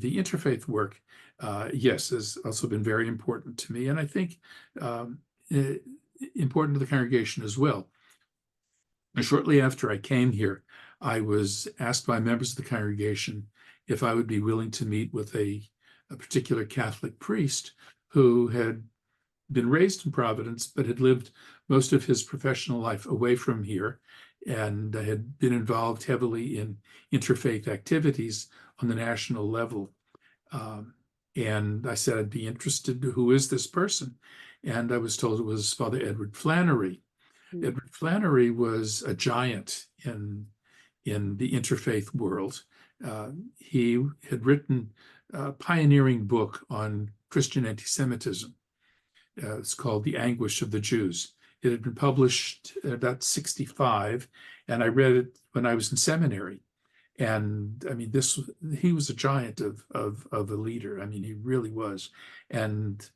the interfaith work, yes, has also been very important to me, and I think important to the congregation as well. And shortly after I came here, I was asked by members of the congregation if I would be willing to meet with a particular Catholic priest who had been raised in Providence, but had lived most of his professional life away from here and had been involved heavily in interfaith activities on the national level. And I said, I'd be interested. Who is this person? And I was told it was Father Edward Flannery. Mm-hmm. Edward Flannery was a giant in the interfaith world. He had written a pioneering book on Christian anti-Semitism. It's called The Anguish of the Jews. It had been published at about 65, and I read it when I was in seminary. And I mean, he was a giant of a leader. I mean, he really was. And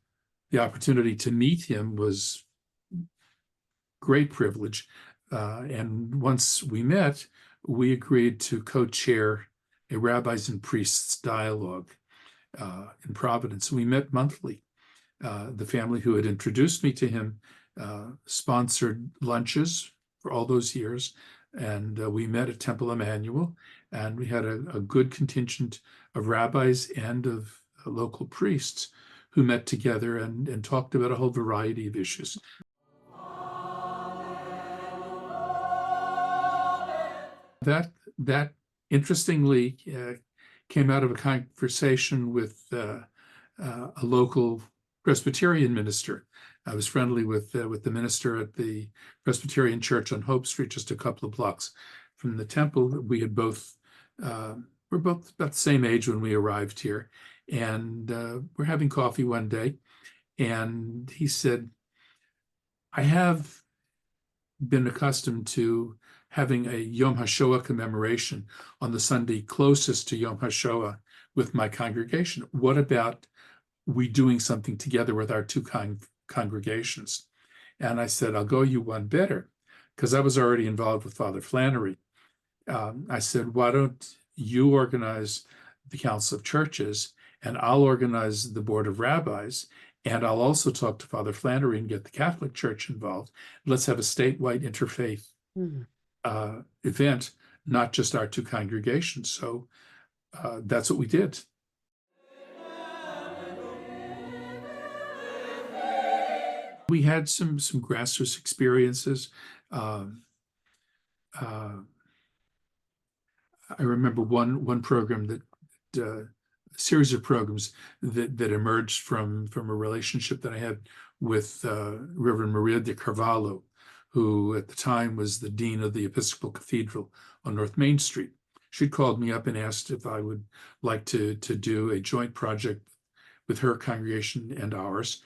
the opportunity to meet him was great privilege. And once we met, we agreed to co-chair a rabbis and priests dialogue in Providence. We met monthly. The family who had introduced me to him sponsored lunches for all those years, and we met at Temple Emanu-El, and we had a good contingent of rabbis and of local priests who met together and talked about a whole variety of issues. That interestingly came out of a conversation with a local Presbyterian minister. I was friendly with the minister at the Presbyterian Church on Hope Street, just a couple of blocks from the temple. We had we're both about the same age when we arrived here, and we're having coffee one day, and he said, I have been accustomed to having a Yom HaShoah commemoration on the Sunday closest to Yom HaShoah with my congregation. What about we doing something together with our two congregations? And I said, I'll go you one better, because I was already involved with Father Flannery. I said, why don't you organize the Council of Churches, and I'll organize the Board of Rabbis, and I'll also talk to Father Flannery and get the Catholic Church involved. Let's have a statewide interfaith event, not just our two congregations. So that's what we did. We had some grassroots experiences. I remember one program that a series of programs that emerged from a relationship that I had with Reverend Maria de Carvalho, who at the time was the dean of the Episcopal Cathedral on North Main Street. She'd called me up and asked if I would like to do a joint project with her congregation and ours,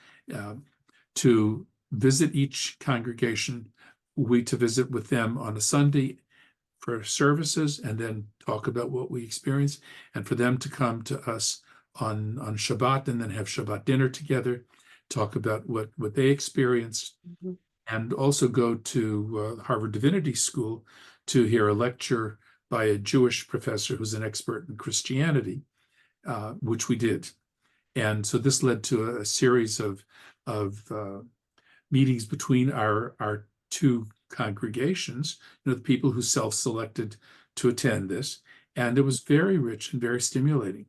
to visit each congregation, we to visit with them on a Sunday for services and then talk about what we experienced, and for them to come to us on Shabbat and then have Shabbat dinner together, talk about what they experienced, and also go to Harvard Divinity School to hear a lecture by a Jewish professor who's an expert in Christianity, which we did. And so this led to a series of meetings between our two congregations, the people who self-selected to attend this. And it was very rich and very stimulating.